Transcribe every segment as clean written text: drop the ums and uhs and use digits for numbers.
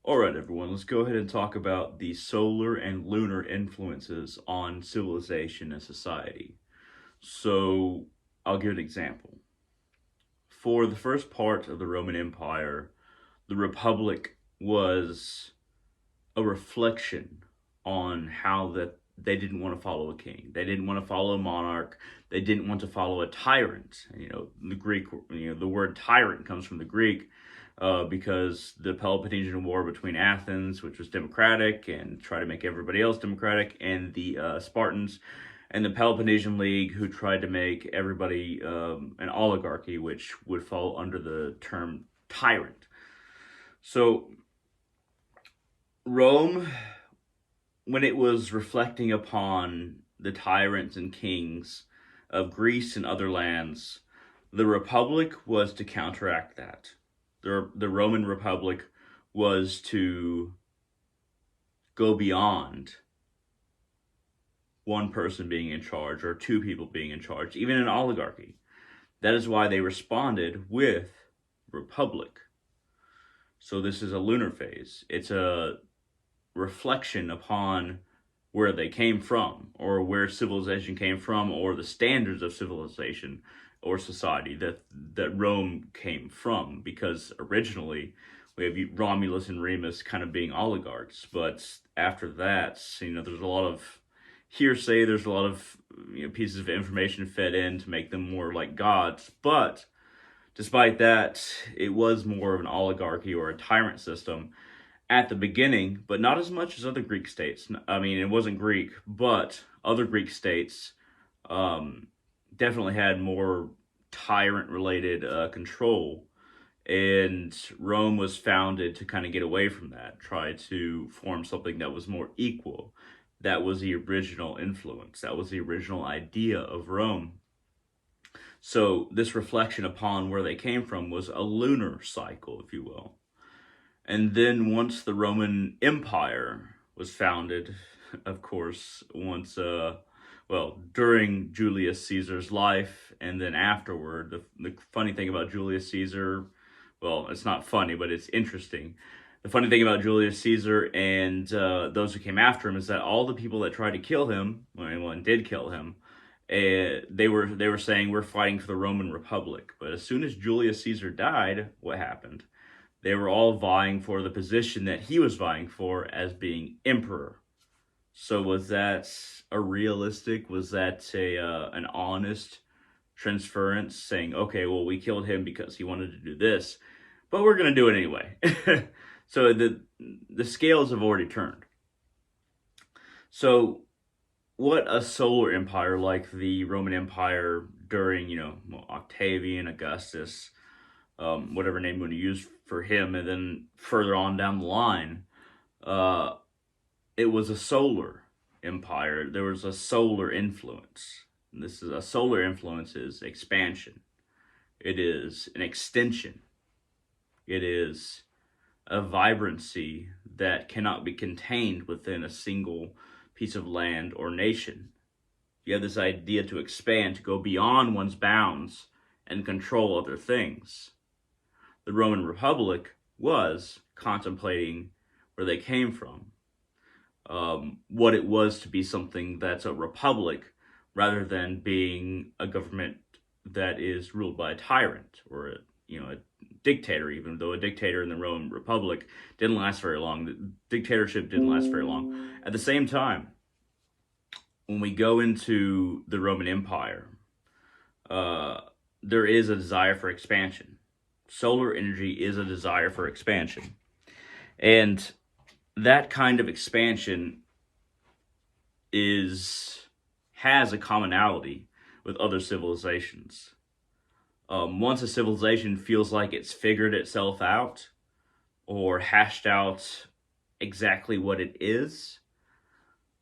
Alright everyone, let's go ahead and talk about the solar and lunar influences on civilization and society. So, I'll give an example. For the first part of the Roman Empire, the Republic was a reflection on how that they didn't want to follow a king. They didn't want to follow a monarch. They didn't want to follow a tyrant. The Greek, the word tyrant comes from the Greek because the Peloponnesian War between Athens, which was democratic and tried to make everybody else democratic, and the Spartans and the Peloponnesian League, who tried to make everybody an oligarchy, which would fall under the term tyrant. So Rome, when it was reflecting upon the tyrants and kings of Greece and other lands, the Republic was to counteract that. The Roman Republic was to go beyond one person being in charge or two people being in charge, even an oligarchy. That is why they responded with Republic. So this is a lunar phase. It's a reflection upon where they came from, or where civilization came from, or the standards of civilization or society that Rome came from. Because originally we have Romulus and Remus kind of being oligarchs, but after that, there's a lot of hearsay, there's a lot of pieces of information fed in to make them more like gods. But despite that, it was more of an oligarchy or a tyrant system at the beginning, but not as much as other Greek states. I mean, it wasn't Greek, but other Greek states definitely had more tyrant-related control, and Rome was founded to kind of get away from that, try to form something that was more equal. That was the original influence. That was the original idea of Rome. So this reflection upon where they came from was a lunar cycle, if you will. And then once the Roman Empire was founded, of course, during Julius Caesar's life, and then afterward, the funny thing about Julius Caesar, well, it's not funny, but it's interesting. The funny thing about Julius Caesar and those who came after him is that all the people that tried to kill him, and did kill him, they were saying we're fighting for the Roman Republic. But as soon as Julius Caesar died, what happened? They were all vying for the position that he was vying for as being emperor. So was that was that an honest transference, saying, okay, well, we killed him because he wanted to do this, but we're going to do it anyway? So the scales have already turned. So what a solar empire like the Roman Empire during, Octavian, Augustus, whatever name you want to use for him, and then further on down the line, it was a solar empire. There was a solar influence. And this is a solar influence is expansion. It is an extension. It is a vibrancy that cannot be contained within a single piece of land or nation. You have this idea to expand, to go beyond one's bounds and control other things. The Roman Republic was contemplating where they came from, what it was to be something that's a republic rather than being a government that is ruled by a tyrant or a dictator. Even though a dictator in the Roman Republic didn't last very long, the dictatorship didn't last very long. At the same time, when we go into the Roman Empire, there is a desire for expansion. Solar energy is a desire for expansion. And that kind of expansion has a commonality with other civilizations. Once a civilization feels like it's figured itself out or hashed out exactly what it is,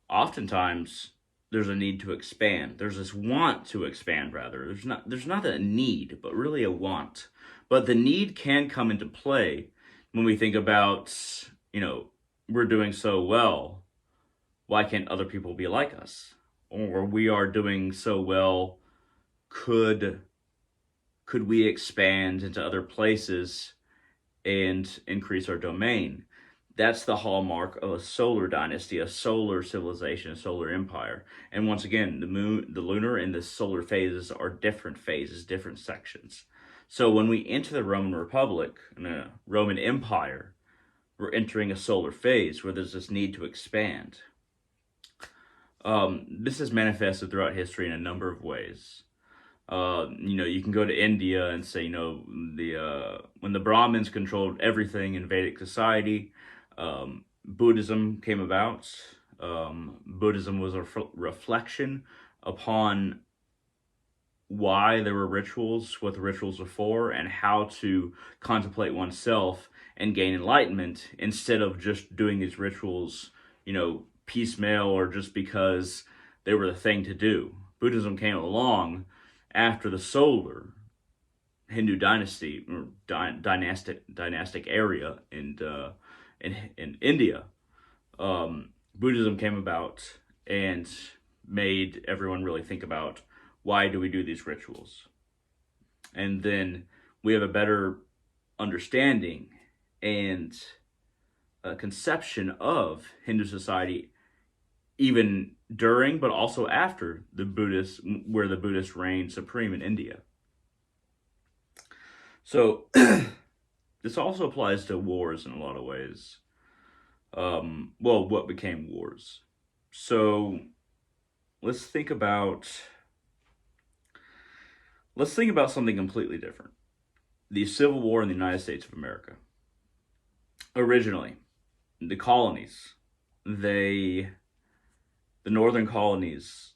oftentimes there's a need to expand. There's this want to expand, rather. There's not a need, but really a want. But the need can come into play when we think about, we're doing so well. Why can't other people be like us? Or we are doing so well. Could we expand into other places and increase our domain? That's the hallmark of a solar dynasty, a solar civilization, a solar empire. And once again, the moon, the lunar, and the solar phases are different phases, different sections. So when we enter the Roman Republic and a Roman Empire, we're entering a solar phase where there's this need to expand. This is manifested throughout history in a number of ways. You can go to India and say, when the Brahmins controlled everything in Vedic society, Buddhism came about. Buddhism was a reflection upon why there were rituals, what the rituals were for, and how to contemplate oneself and gain enlightenment instead of just doing these rituals, piecemeal or just because they were the thing to do. Buddhism came along after the solar Hindu dynasty or dynastic area in India. Buddhism came about and made everyone really think about, why do we do these rituals? And then we have a better understanding and a conception of Hindu society, even during, but also after where the Buddhists reigned supreme in India. So this also applies to wars in a lot of ways. What became wars? So let's think about something completely different. The Civil War in the United States of America. Originally, the colonies, the northern colonies,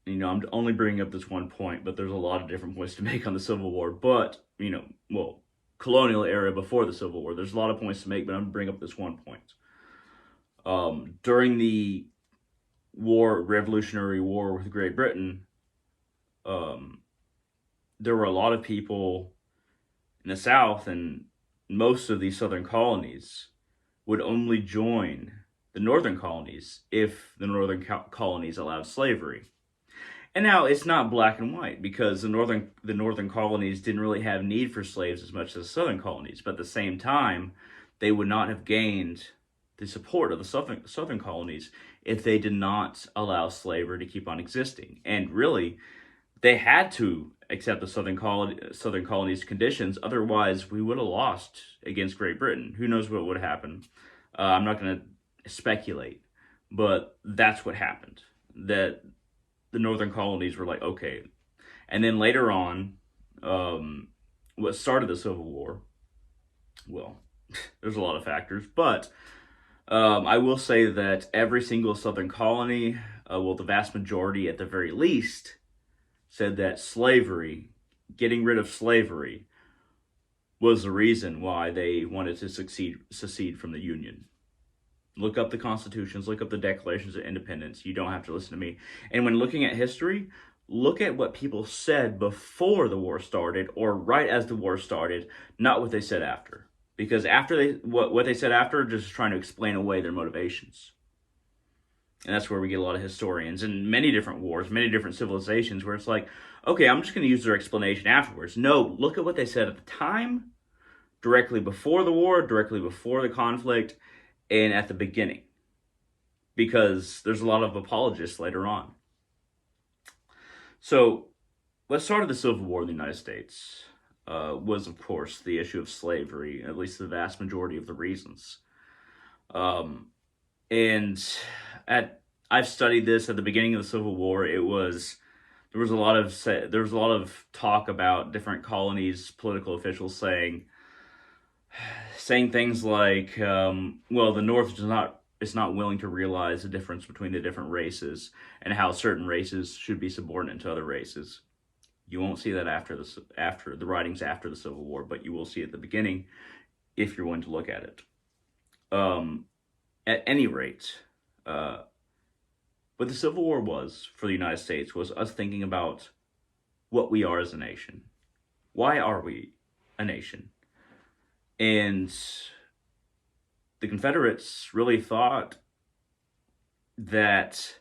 I'm only bringing up this one point, but there's a lot of different points to make on the Civil War. But, colonial era before the Civil War, there's a lot of points to make, but I'm going to bring up this one point. During the Revolutionary War with Great Britain, there were a lot of people in the South, and most of these southern colonies would only join the northern colonies if the northern colonies allowed slavery. And now it's not black and white, because the northern colonies didn't really have need for slaves as much as the southern colonies. But at the same time, they would not have gained the support of the southern colonies if they did not allow slavery to keep on existing. And really, they had to accept the southern colonies' conditions. Otherwise, we would have lost against Great Britain. Who knows what would happen? I'm not going to speculate, but that's what happened. That the northern colonies were like, okay. And then later on, what started the Civil War, well, there's a lot of factors, but I will say that every single southern colony, the vast majority at the very least, said that getting rid of slavery, was the reason why they wanted to secede from the Union. Look up the constitutions, look up the Declarations of Independence. You don't have to listen to me. And when looking at history, look at what people said before the war started or right as the war started, not what they said after. Because what they said after, just trying to explain away their motivations. And that's where we get a lot of historians in many different wars, many different civilizations, where it's like, okay, I'm just going to use their explanation afterwards. No, look at what they said at the time, directly before the war, directly before the conflict, and at the beginning. Because there's a lot of apologists later on. So, what started the Civil War in the United States was, of course, the issue of slavery, at least the vast majority of the reasons. I've studied this at the beginning of the Civil War. There was a lot of talk about different colonies, political officials saying things like, the North is not willing to realize the difference between the different races and how certain races should be subordinate to other races. You won't see that after the writings after the Civil War, but you will see it at the beginning if you're willing to look at it. At any rate, what the Civil War was for the United States was us thinking about what we are as a nation. Why are we a nation? And the Confederates really thought that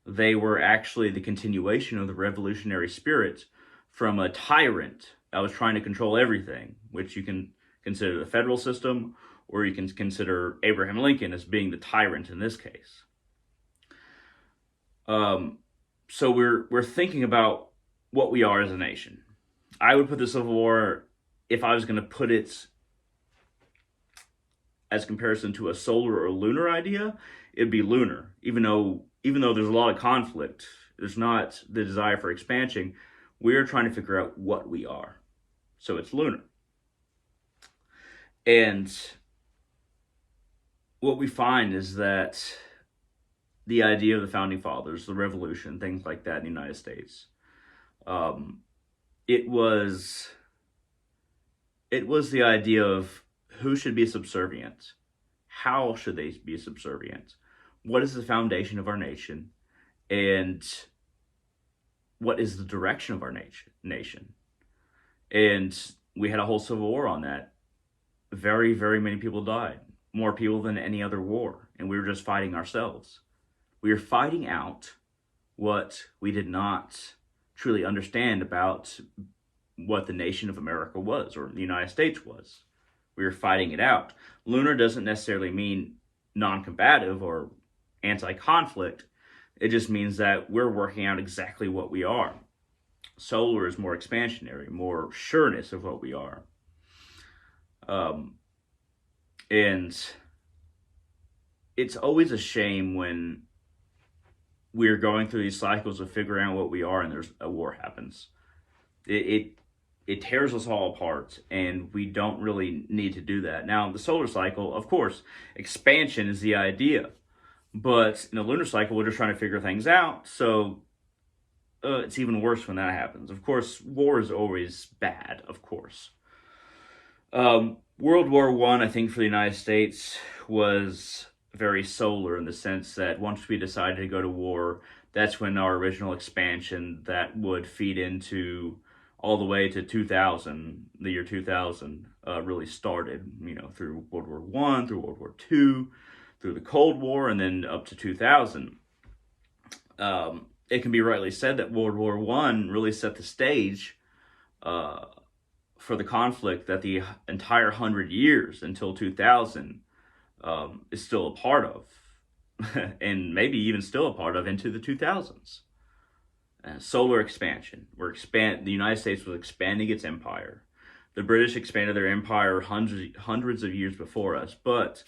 they were actually the continuation of the revolutionary spirit from a tyrant that was trying to control everything, which you can consider the federal system or you can consider Abraham Lincoln as being the tyrant in this case. So we're thinking about what we are as a nation. I would put the Civil War, if I was going to put it as comparison to a solar or lunar idea, it'd be lunar. Even though there's a lot of conflict, there's not the desire for expansion. We're trying to figure out what we are. So it's lunar. And what we find is that the idea of the founding fathers, the revolution, things like that in the United States, it was the idea of who should be subservient, how should they be subservient, what is the foundation of our nation, and what is the direction of our nation. And we had a whole civil war on that. Very, very many people died, more people than any other war, and we were just fighting ourselves. We were fighting out what we did not truly understand about what the nation of America was, or the United States was. We were fighting it out. Lunar doesn't necessarily mean non-combative or anti-conflict. It just means that we're working out exactly what we are. Solar is more expansionary, more sureness of what we are. And it's always a shame when we're going through these cycles of figuring out what we are and there's a war happens. It tears us all apart, and we don't really need to do that. Now, the solar cycle, of course, expansion is the idea, but in the lunar cycle, we're just trying to figure things out, so it's even worse when that happens. Of course, war is always bad, of course. World War I think, for the United States was very solar in the sense that once we decided to go to war, that's when our original expansion that would feed into all the way to 2000, the year 2000, really started, through World War I, through World War II, through the Cold War, and then up to 2000. It can be rightly said that World War I really set the stage for the conflict that the entire 100 years until 2000 is still a part of, and maybe even still a part of into the 2000s. Solar expansion. The United States was expanding its empire. The British expanded their empire hundreds of years before us, but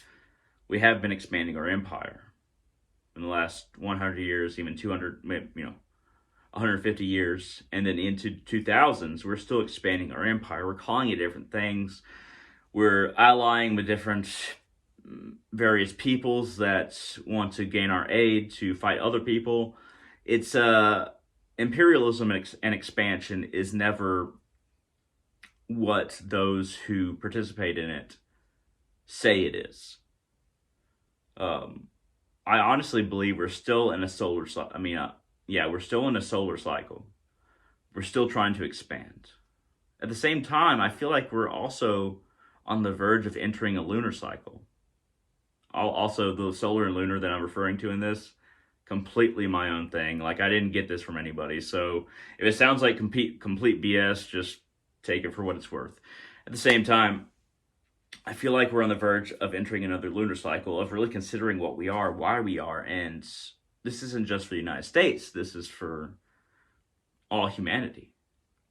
we have been expanding our empire in the last 100 years, even 200, 150 years, and then into 2000s, we're still expanding our empire. We're calling it different things. We're allying with different various peoples that want to gain our aid to fight other people. It's imperialism and expansion is never what those who participate in it say it is. I honestly believe we're still in a solar cycle. We're still in a solar cycle. We're still trying to expand. At the same time, I feel like we're also on the verge of entering a lunar cycle. Also, the solar and lunar that I'm referring to in this, completely my own thing. Like, I didn't get this from anybody. So if it sounds like complete BS, just take it for what it's worth. At the same time, I feel like we're on the verge of entering another lunar cycle, of really considering what we are, why we are, and this isn't just for the United States. This is for all humanity.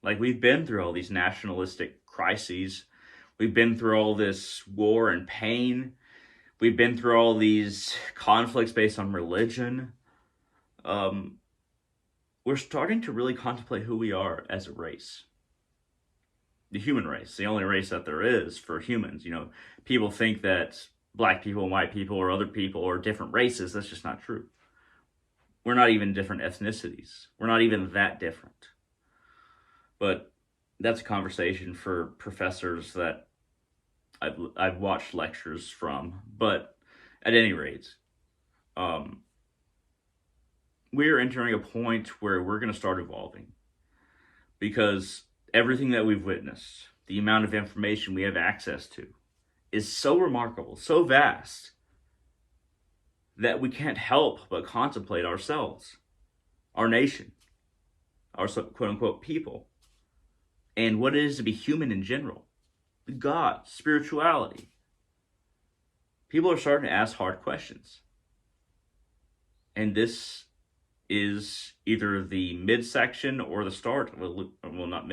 Like, we've been through all these nationalistic crises. We've been through all this war and pain. We've been through all these conflicts based on religion. We're starting to really contemplate who we are as a race. The human race, the only race that there is for humans. People think that black people and white people or other people are different races. That's just not true. We're not even different ethnicities. We're not even that different. But that's a conversation for professors that I've watched lectures from. But at any rate, we're entering a point where we're going to start evolving, because everything that we've witnessed, the amount of information we have access to, is so remarkable, so vast, that we can't help but contemplate ourselves, our nation, our quote-unquote people, and what it is to be human in general, God, spirituality. people are starting to ask hard questions. And this is either the midsection or the start, well, not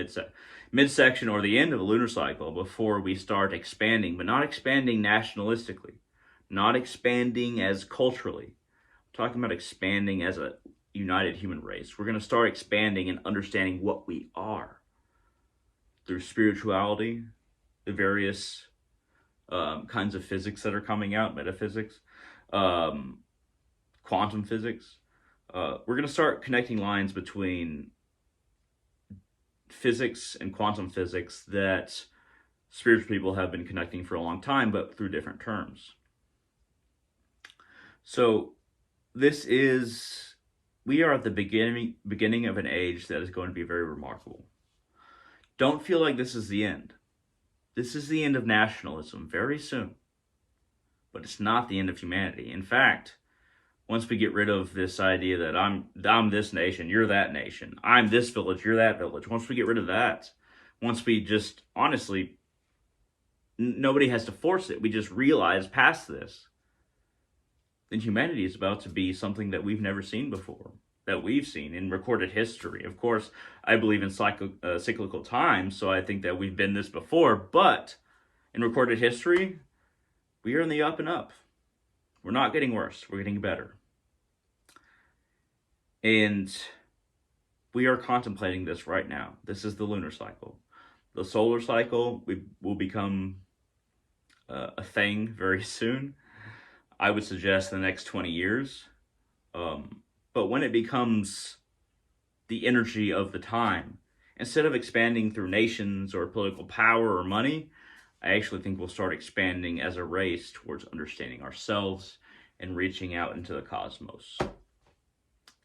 midsection or the end of a lunar cycle before we start expanding, but not expanding nationalistically, not expanding as culturally. I'm talking about expanding as a united human race. We're going to start expanding and understanding what we are through spirituality, the various kinds of physics that are coming out, metaphysics, quantum physics. We're going to start connecting lines between physics and quantum physics that spiritual people have been connecting for a long time, but through different terms. So we are at the beginning of an age that is going to be very remarkable. Don't feel like this is the end. This is the end of nationalism very soon, but it's not the end of humanity. In fact, once we get rid of this idea that I'm this nation, you're that nation, I'm this village, you're that village, once we get rid of that, once we just, honestly, nobody has to force it, we just realize past this, then humanity is about to be something that we've never seen before, that we've seen in recorded history. Of course, I believe in cyclical time, so I think that we've been this before, but in recorded history, we are in the up and up. We're not getting worse, we're getting better. And we are contemplating this right now. This is the lunar cycle. The solar cycle will become a thing very soon. I would suggest the next 20 years. But when it becomes the energy of the time, instead of expanding through nations or political power or money, I actually think we'll start expanding as a race towards understanding ourselves and reaching out into the cosmos.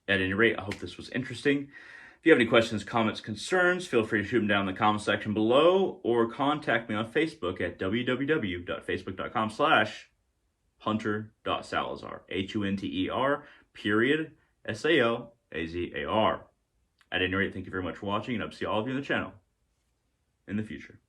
At any rate, I hope this was interesting. If you have any questions, comments, concerns, feel free to shoot them down in the comment section below or contact me on Facebook at www.facebook.com/hunter.salazar, HUNTER, _SALAZAR. At any rate, thank you very much for watching, and I'll see all of you on the channel in the future.